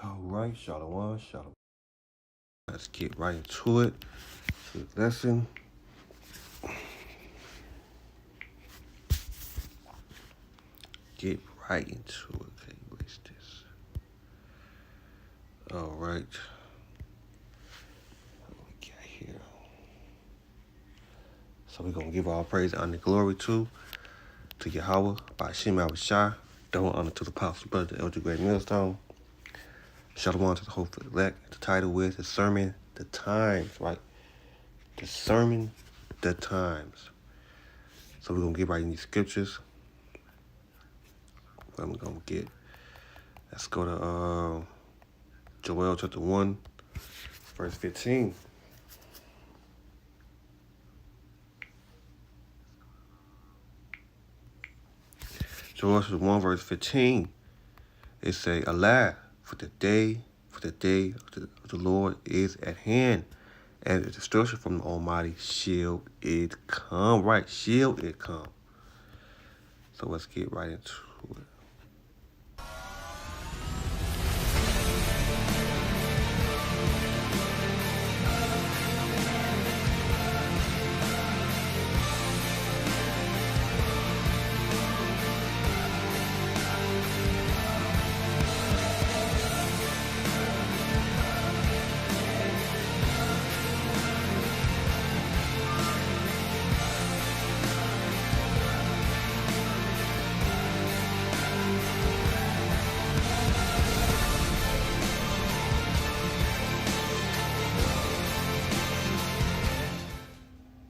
All right, Shalom, Shalom. Let's get right into it. To the lesson. Get right into it. Okay, erase this. All right. What we got here? So we're gonna give all praise, honor, and glory to Yahweh by Shem Shai. Double honor to the apostle brother, the elder great millstone. Shalom to the hopeful elect. The title is Discerning the Times, right? Discerning the Times. So we're gonna get right in these scriptures. What we're gonna get. Let's go to Joel chapter 1, verse 15. Joel chapter 1, verse 15. It say, Alas, for the day of the Lord is at hand, and the destruction from the Almighty shall it come. Right, shall it come. So let's get right into it.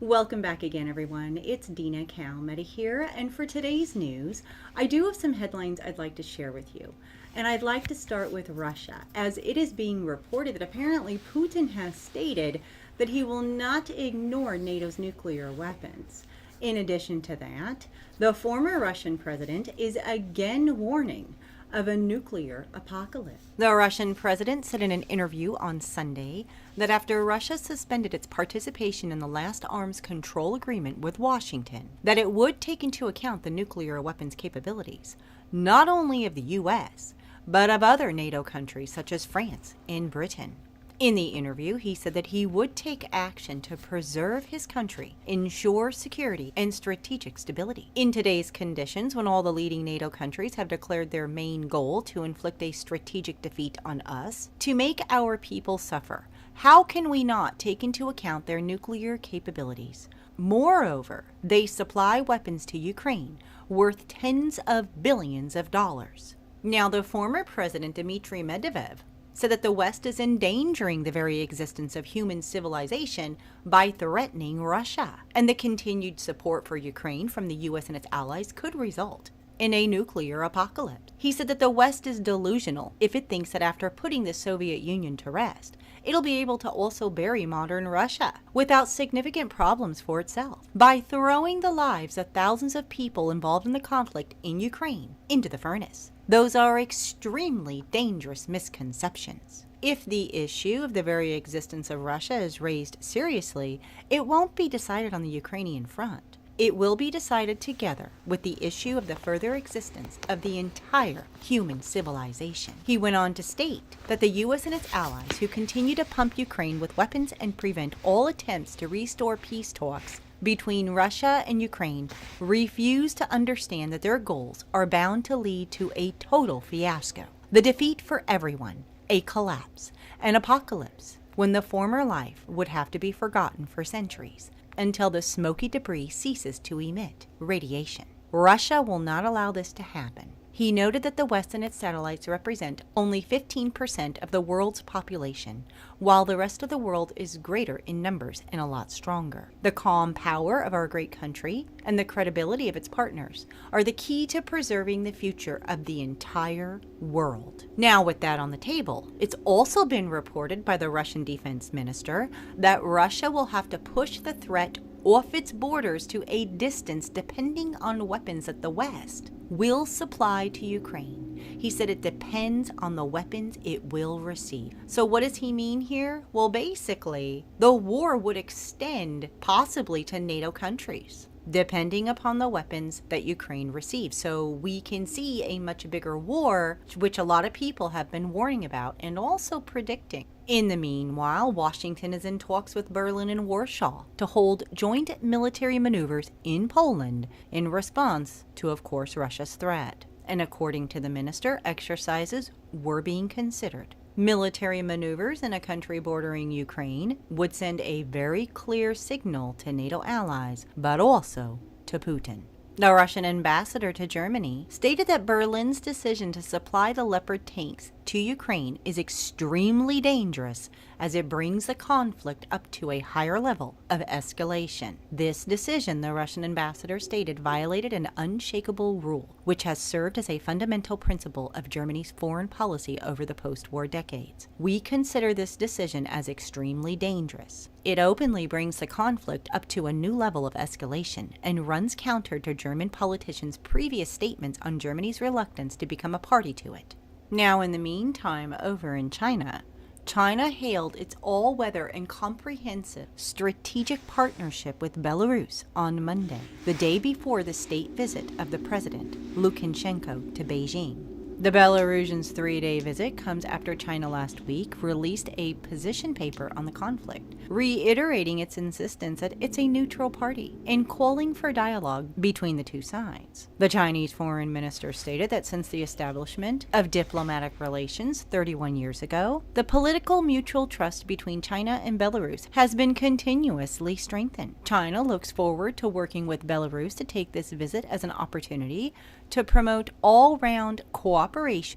Welcome back again, everyone. It's Dina Calmetta here, and for today's news, I do have some headlines I'd like to share with you. And I'd like to start with Russia, as it is being reported that apparently Putin has stated that he will not ignore NATO's nuclear weapons. In addition to that, the former Russian president is again warning of a nuclear apocalypse. The Russian president said in an interview on Sunday that after Russia suspended its participation in the last arms control agreement with Washington, that it would take into account the nuclear weapons capabilities, not only of the U.S., but of other NATO countries such as France and Britain. In the interview, he said that he would take action to preserve his country, ensure security, and strategic stability. In today's conditions, when all the leading NATO countries have declared their main goal to inflict a strategic defeat on us, to make our people suffer, how can we not take into account their nuclear capabilities? Moreover, they supply weapons to Ukraine worth tens of billions of dollars. Now, the former president, Dmitry Medvedev, said that the West is endangering the very existence of human civilization by threatening Russia, and the continued support for Ukraine from the U.S. and its allies could result in a nuclear apocalypse. He said that the West is delusional if it thinks that after putting the Soviet Union to rest, it'll be able to also bury modern Russia without significant problems for itself by throwing the lives of thousands of people involved in the conflict in Ukraine into the furnace. Those are extremely dangerous misconceptions. If the issue of the very existence of Russia is raised seriously, it won't be decided on the Ukrainian front. It will be decided together with the issue of the further existence of the entire human civilization. He went on to state that the U.S. and its allies who continue to pump Ukraine with weapons and prevent all attempts to restore peace talks between Russia and Ukraine refuse to understand that their goals are bound to lead to a total fiasco, the defeat for everyone, a collapse, an apocalypse, when the former life would have to be forgotten for centuries until the smoky debris ceases to emit radiation. Russia will not allow this to happen. He noted that the West and its satellites represent only 15% of the world's population, while the rest of the world is greater in numbers and a lot stronger. The calm power of our great country and the credibility of its partners are the key to preserving the future of the entire world. Now, with that on the table, it's also been reported by the Russian defense minister that Russia will have to push the threat off its borders to a distance depending on weapons that the West will supply to Ukraine. He said it depends on the weapons it will receive. So what does he mean here? Well, basically, the war would extend possibly to NATO countries. depending upon the weapons that Ukraine receives. So we can see a much bigger war, which a lot of people have been warning about and also predicting. In the meanwhile, Washington is in talks with Berlin and Warsaw to hold joint military maneuvers in Poland in response to, of course, Russia's threat. And according to the minister, exercises were being considered. Military maneuvers in a country bordering Ukraine would send a very clear signal to NATO allies, but also to Putin. The Russian ambassador to Germany stated that Berlin's decision to supply the Leopard tanks to Ukraine is extremely dangerous as it brings the conflict up to a higher level of escalation. This decision, the Russian ambassador stated, violated an unshakable rule, which has served as a fundamental principle of Germany's foreign policy over the post-war decades. We consider this decision as extremely dangerous. It openly brings the conflict up to a new level of escalation and runs counter to German politicians' previous statements on Germany's reluctance to become a party to it. Now, in the meantime, over in China hailed its all-weather and comprehensive strategic partnership with Belarus on Monday, the day before the state visit of the president, Lukashenko, to Beijing. The Belarusians' 3-day visit comes after China last week released a position paper on the conflict, reiterating its insistence that it's a neutral party and calling for dialogue between the two sides. The Chinese foreign minister stated that since the establishment of diplomatic relations 31 years ago, the political mutual trust between China and Belarus has been continuously strengthened. China looks forward to working with Belarus to take this visit as an opportunity to promote all-round cooperation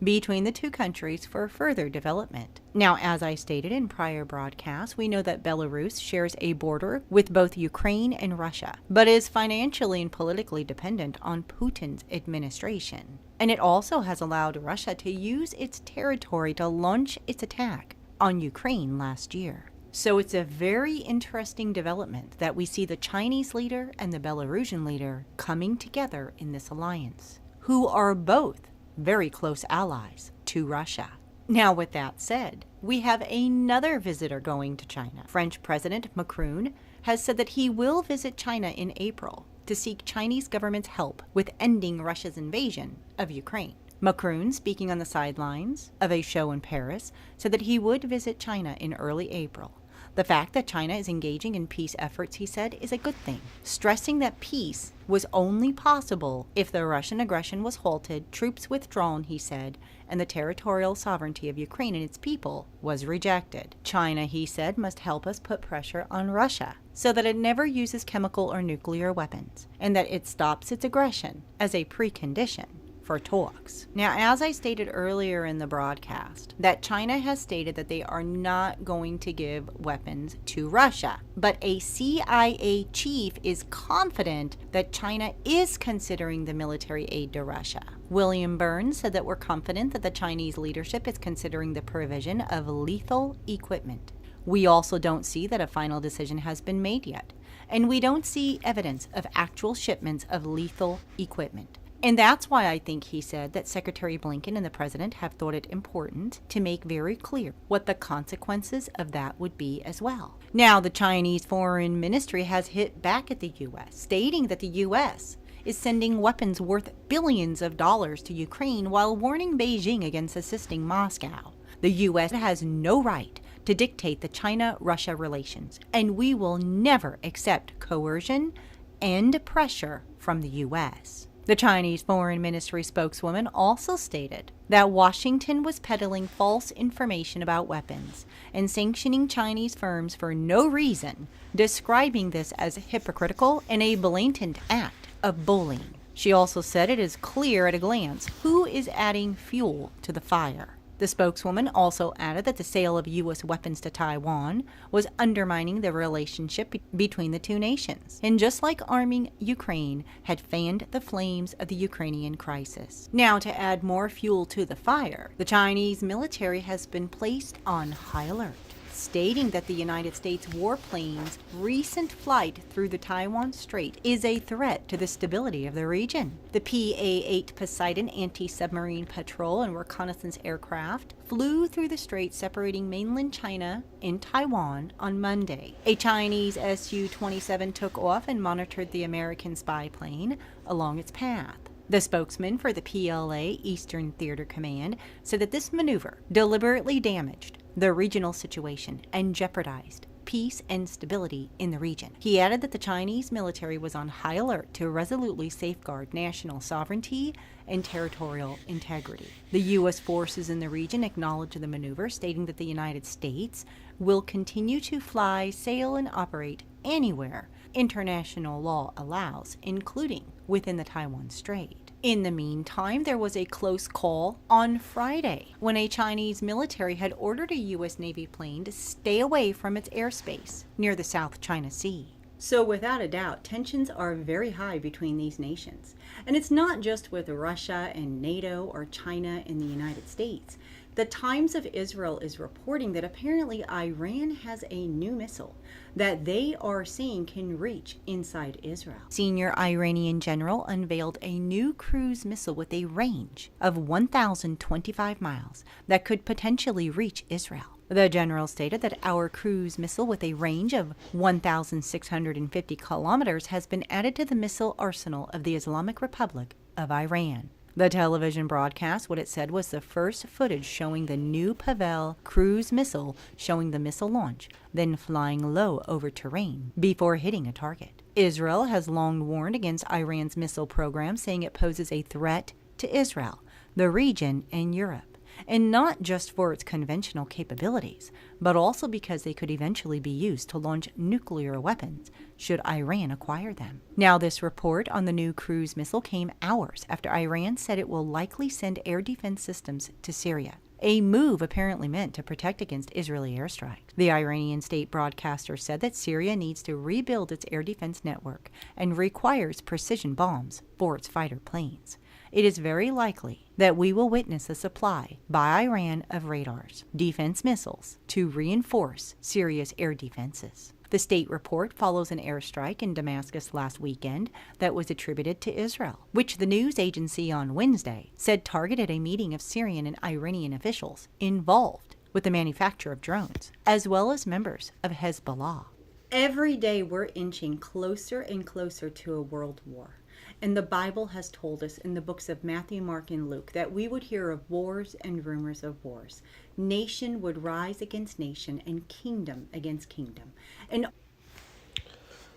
between the two countries for further development. Now, as I stated in prior broadcasts, we know that Belarus shares a border with both Ukraine and Russia, but is financially and politically dependent on Putin's administration. And it also has allowed Russia to use its territory to launch its attack on Ukraine last year. So it's a very interesting development that we see the Chinese leader and the Belarusian leader coming together in this alliance, who are both very close allies to Russia. Now, with that said, we have another visitor going to China. French President Macron has said that he will visit China in April to seek Chinese government's help with ending Russia's invasion of Ukraine. Macron, speaking on the sidelines of a show in Paris, said that he would visit China in early April. The fact that China is engaging in peace efforts, he said, is a good thing, stressing that peace was only possible if the Russian aggression was halted, troops withdrawn, he said, and the territorial sovereignty of Ukraine and its people was rejected. China, he said, must help us put pressure on Russia so that it never uses chemical or nuclear weapons, and that it stops its aggression as a precondition for talks. Now, as I stated earlier in the broadcast, that China has stated that they are not going to give weapons to Russia, but a CIA chief is confident that China is considering the military aid to Russia. William Burns said that we're confident that the Chinese leadership is considering the provision of lethal equipment. We also don't see that a final decision has been made yet, and we don't see evidence of actual shipments of lethal equipment. And that's why I think he said that Secretary Blinken and the president have thought it important to make very clear what the consequences of that would be as well. Now, the Chinese Foreign Ministry has hit back at the U.S., stating that the U.S. is sending weapons worth billions of dollars to Ukraine while warning Beijing against assisting Moscow. The U.S. has no right to dictate the China-Russia relations, and we will never accept coercion and pressure from the U.S. The Chinese Foreign Ministry spokeswoman also stated that Washington was peddling false information about weapons and sanctioning Chinese firms for no reason, describing this as hypocritical and a blatant act of bullying. She also said it is clear at a glance who is adding fuel to the fire. The spokeswoman also added that the sale of U.S. weapons to Taiwan was undermining the relationship between the two nations, and just like arming Ukraine had fanned the flames of the Ukrainian crisis. Now, to add more fuel to the fire, the Chinese military has been placed on high alert. stating that the United States warplanes' recent flight through the Taiwan Strait is a threat to the stability of the region. The PA-8 Poseidon anti-submarine patrol and reconnaissance aircraft flew through the strait separating mainland China and Taiwan on Monday. A Chinese Su-27 took off and monitored the American spy plane along its path. The spokesman for the PLA Eastern Theater Command said that this maneuver deliberately damaged the regional situation and jeopardized peace and stability in the region. He added that the Chinese military was on high alert to resolutely safeguard national sovereignty and territorial integrity. The U.S. forces in the region acknowledged the maneuver, stating that the United States will continue to fly, sail, and operate anywhere international law allows, including within the Taiwan Strait. In the meantime, there was a close call on Friday when a Chinese military had ordered a U.S. Navy plane to stay away from its airspace near the South China Sea. So without a doubt, tensions are very high between these nations. And it's not just with Russia and NATO or China and the United States. The Times of Israel is reporting that apparently Iran has a new missile that they are saying can reach inside Israel. Senior Iranian general unveiled a new cruise missile with a range of 1,025 miles that could potentially reach Israel. The general stated that our cruise missile with a range of 1,650 kilometers has been added to the missile arsenal of the Islamic Republic of Iran. The television broadcast what it said was the first footage showing the new Pavel cruise missile, showing the missile launch, then flying low over terrain before hitting a target. Israel has long warned against Iran's missile program, saying it poses a threat to Israel, the region, and Europe. And not just for its conventional capabilities, but also because they could eventually be used to launch nuclear weapons should Iran acquire them. Now, this report on the new cruise missile came hours after Iran said it will likely send air defense systems to Syria, a move apparently meant to protect against Israeli airstrikes. The Iranian state broadcaster said that Syria needs to rebuild its air defense network and requires precision bombs for its fighter planes. It is very likely that we will witness a supply by Iran of radars, defense missiles, to reinforce Syria's air defenses. The state report follows an airstrike in Damascus last weekend that was attributed to Israel, which the news agency on Wednesday said targeted a meeting of Syrian and Iranian officials involved with the manufacture of drones, as well as members of Hezbollah. Every day we're inching closer and closer to a world war. And the Bible has told us in the books of Matthew, Mark, and Luke that we would hear of wars and rumors of wars. Nation would rise against nation and kingdom against kingdom. And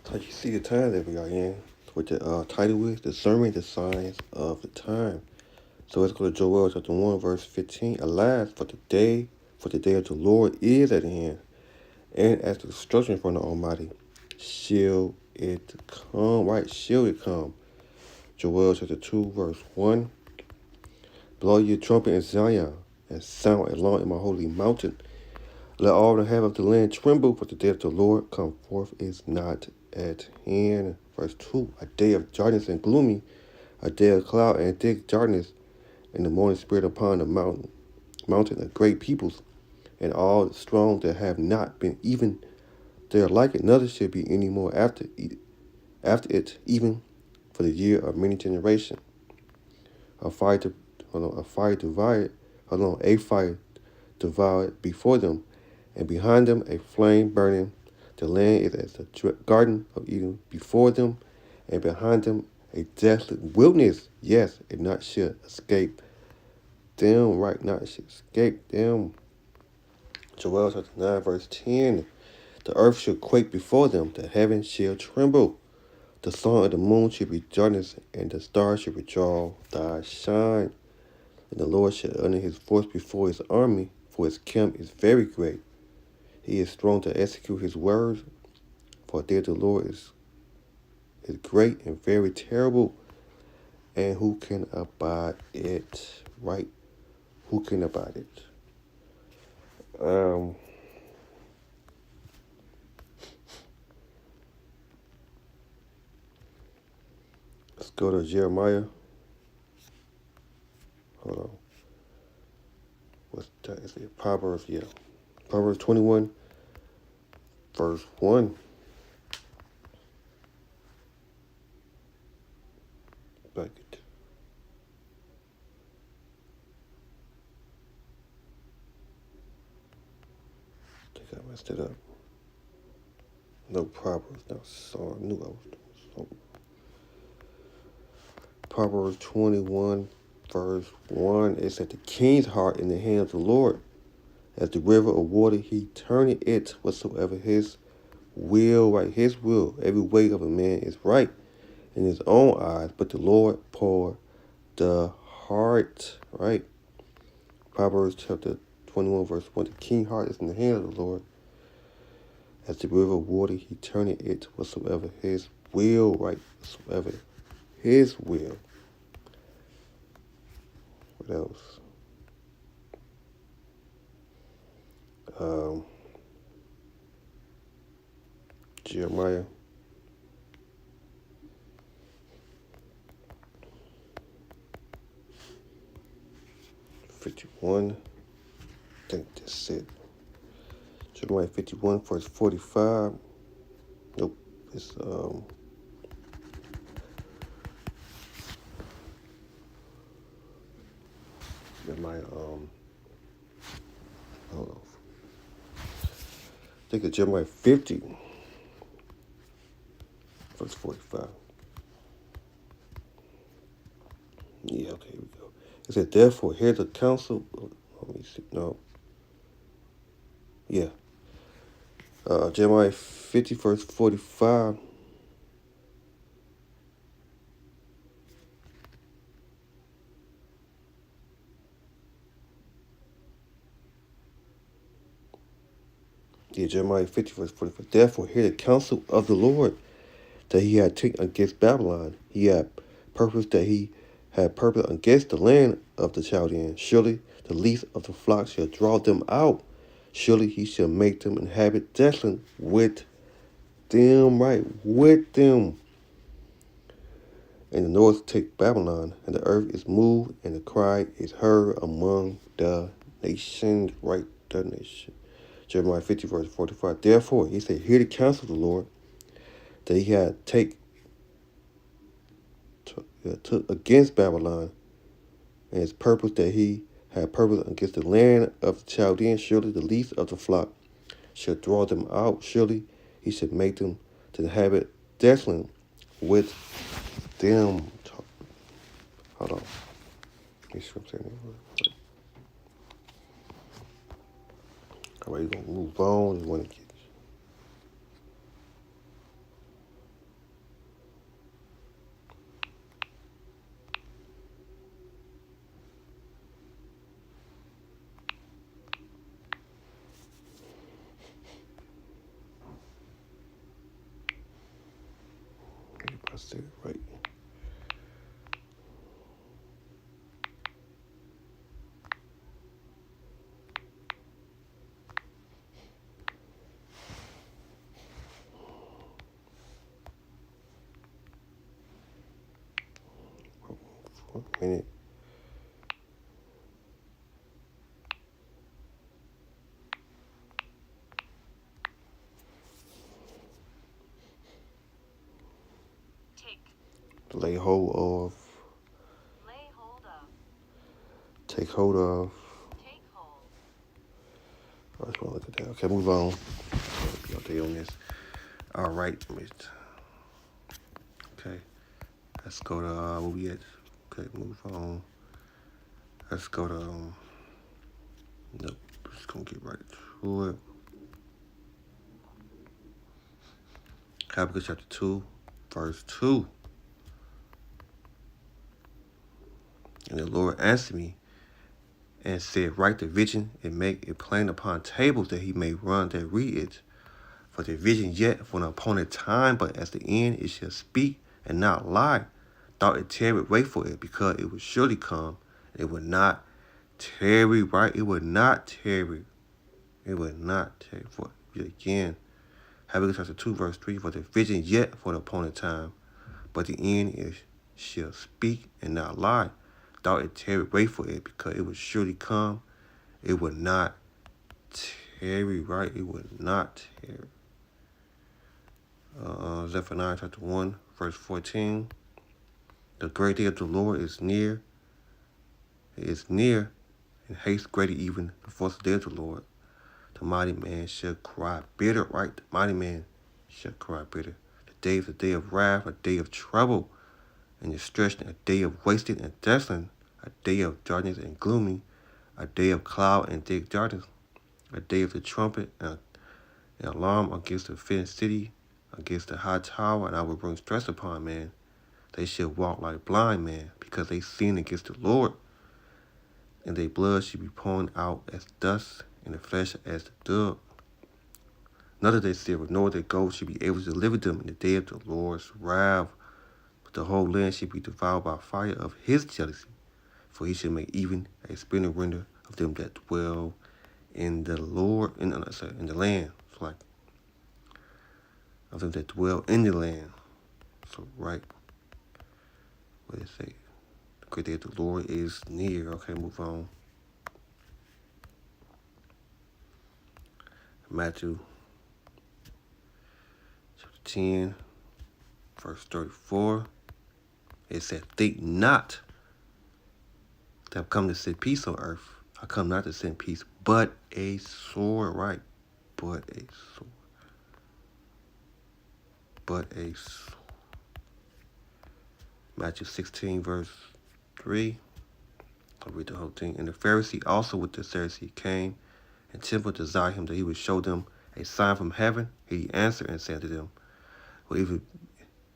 so you see the time that we are in, what the title is, Discern the Signs of the Time. So let's go to Joel chapter 1, verse 15. Alas, for the day of the Lord is at hand, and as the destruction from the Almighty, shall it come, right? Shall it come? Joel chapter 2, verse 1. Blow your trumpet in Zion, and sound alarm in my holy mountain. Let all the inhabitants of the land tremble, for the day of the Lord come forth is not at hand. Verse 2. A day of darkness and gloomy, a day of cloud and thick darkness, and the morning spirit upon the mountain of great peoples, and all the strong that have not been, even they are like it, none shall be any more after it, even for the year of many generations. A fire devoured before them, and behind them a flame burning. The land is as the garden of Eden before them, and behind them a desolate wilderness. Yes, and not shall escape them, right? Not shall escape them. Joel chapter 9, verse 10. The earth shall quake before them, the heavens shall tremble. The sun and the moon shall be darkness, and the stars shall withdraw thy shine. And the Lord shall utter his voice before his army, for his camp is very great. He is strong to execute his words, for the day of the Lord is great and very terrible. And who can abide it? Right? Who can abide it? Let's go to Jeremiah. Hold on. What's that? Is it Proverbs? Yeah. Proverbs 21, verse 1. Back it. I think I messed it up. No Proverbs. No, sorry. I knew I was doing something. Proverbs 21, verse 1. It said, the king's heart in the hand of the Lord. As the river of water, he turneth it whatsoever his will, right? His will. Every way of a man is right in his own eyes, but the Lord pour the heart, right? Proverbs chapter 21, verse 1. The king's heart is in the hand of the Lord. As the river of water, he turneth it whatsoever his will, right? Whatsoever his will. What else? Jeremiah 51. I think that's it. Jeremiah 51, verse 45. Nope. It's Jeremiah hold on. I think it's Jeremiah 50, verse 45. Yeah, okay, here we go. It said, therefore, hear the counsel. Let me see. No. Yeah. Jeremiah 50, verse 45. Yeah, Jeremiah 50, verse 45. Therefore, hear the counsel of the Lord that he had taken against Babylon. He had purpose that he had purpose against the land of the Chaldeans. Surely the least of the flock shall draw them out. Surely he shall make them inhabit desolate with them, right? With them. And the north take Babylon, and the earth is moved, and the cry is heard among the nations, right? The nation. Jeremiah 50, verse 45. Therefore, he said, hear the counsel of the Lord that he had took against Babylon, and his purpose that he had purpose against the land of the Chaldeans. Surely the least of the flock shall draw them out. Surely he should make them to inhabit desolate with them. Hold on. All right, you're going to move on. You want to get I said it right. For a minute. Lay hold of. Lay hold of. Take hold of. Take hold. I just want to look at that. Okay, move on. Be update on this. All right, okay. Let's go to where we at. Okay, move on. Let's go to nope. Just gonna get right to it. Habakkuk chapter 2, verse 2. And the Lord answered me and said, write the vision and make it plain upon tables that he may run that read it. For the vision yet for an appointed time, but as the end it shall speak and not lie. Thought it tarry, wait for it, because it would surely come. It would not tarry, right? It would not tarry. It would not tarry. For it again. Habakkuk chapter 2, verse 3. For the vision yet for an appointed time, but the end is shall speak and not lie. Thought it tarry, wait for it, because it would surely come. It would not tarry, right? It would not tarry. Zephaniah chapter 1, verse 14. The great day of the Lord is near. It is near, and haste greater even before the day of the Lord. The mighty man shall cry bitter, right? The mighty man shall cry bitter. The day is a day of wrath, a day of trouble and destruction, a day of wasted and desolate, a day of darkness and gloomy, a day of cloud and thick darkness, a day of the trumpet and an alarm against the fenced city, against the high tower, and I will bring stress upon man. They shall walk like blind men, because they sin against the Lord, and their blood shall be poured out as dust, and the flesh as the dove. None of their silver nor their gold shall be able to deliver them in the day of the Lord's wrath, but the whole land shall be devoured by fire of his jealousy, for he shall make even a spindle render of them that dwell in the in the land. It's like of them that dwell in the land. So right, what did it say? The great day of the Lord is near. Okay, move on. Matthew chapter 10, verse 34. It said, think not that I've come to send peace on earth. I come not to send peace, but a sword, right? But a sword. But a sword. Matthew 16, verse 3. I'll read the whole thing. And the Pharisee also with the Sadducee came, and temple desired him that he would show them a sign from heaven. He answered and said to them, well, even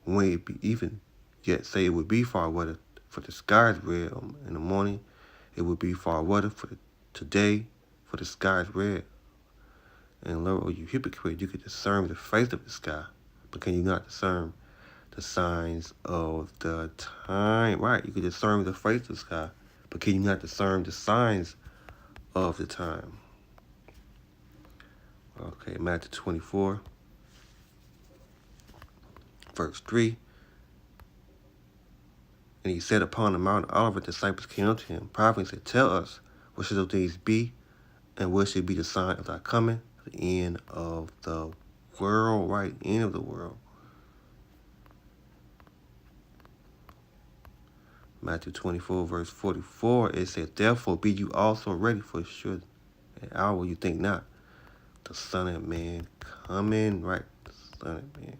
when it be even yet say it would be far weather, for the sky is red in the morning, it would be far weather for today, for the sky is red. And lo, you hypocrite, you could discern the face of the sky, but can you not discern the signs of the time? Right, you could discern the face of the sky, but can you not discern the signs of the time? Okay, Matthew 24, verse 3. And he said upon the mountain, all of the disciples came up to him, privately said, tell us, what should those things be, and what should be the sign of thy coming, the end of the world, right? End of the world. Matthew 24, verse 44, it says, therefore be you also ready, for sure an hour you think not, the Son of Man coming, right? The Son of Man.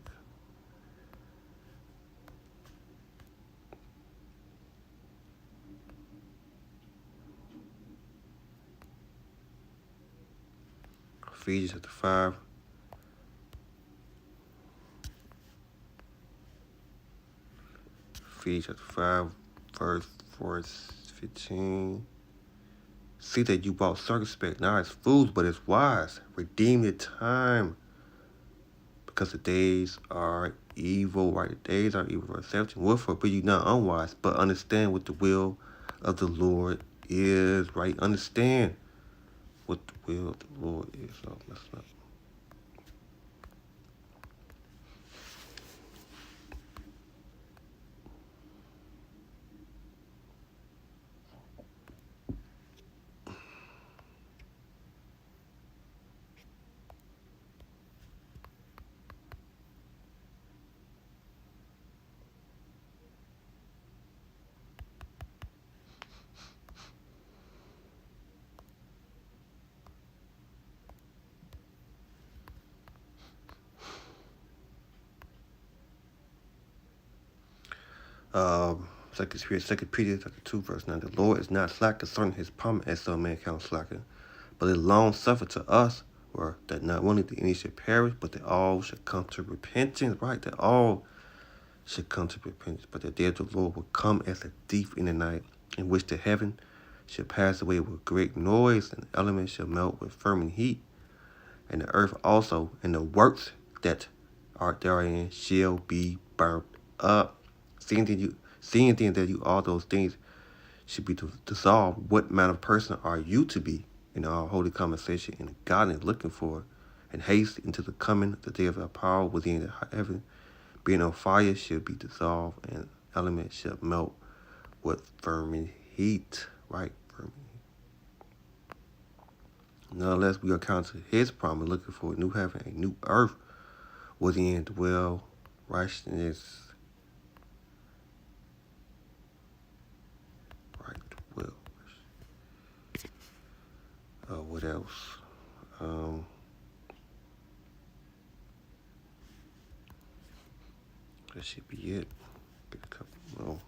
Ephesians chapter 5. Ephesians chapter 5, verse 15. See that you walk circumspect, not as fools, but as wise. Redeem the time, because the days are evil, right? The days are evil. Verse 17. Wherefore be you not unwise, but understand what the will of the Lord is, right? Understand what the will of the Lord is. Oh, that's not. Second Peter chapter 2, verse 9. The Lord is not slack concerning his promise, as some man count slacking, but is long suffered to us, where that not only the any should perish, but that all should come to repentance, right? That all should come to repentance, but the day of the Lord will come as a thief in the night, in which the heaven shall pass away with great noise, and the elements shall melt with fervent heat, and the earth also, and the works that are therein shall be burnt up. Seeing then that you all those things should be dissolved, what manner of person are you to be in all holy conversation and godliness, looking for and haste into the coming of the day of our power within the heaven, being on fire shall be dissolved, and elements shall melt with fervent heat, right? Fervent heat. Nonetheless, we are counted his promise, looking for a new heaven, a new earth, within dwell righteousness. Right, dwell. What else? That should be it. Get a couple more.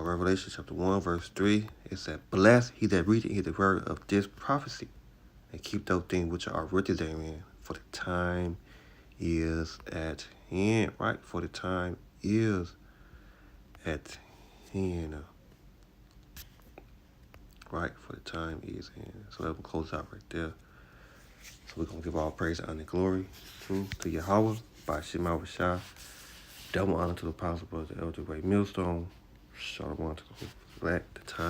Revelation chapter 1, verse 3, it said, "Blessed he that readeth the word of this prophecy, and keep those things which are written therein, for the time is at hand." Right? For the time is at hand. Right? For the time is at hand. So that will close out right there. So we're going to give all praise, honor, and glory to Yahweh by Shema Rashah. Double honor to the apostle, brother, elder, great millstone. Shalom to the black, the time.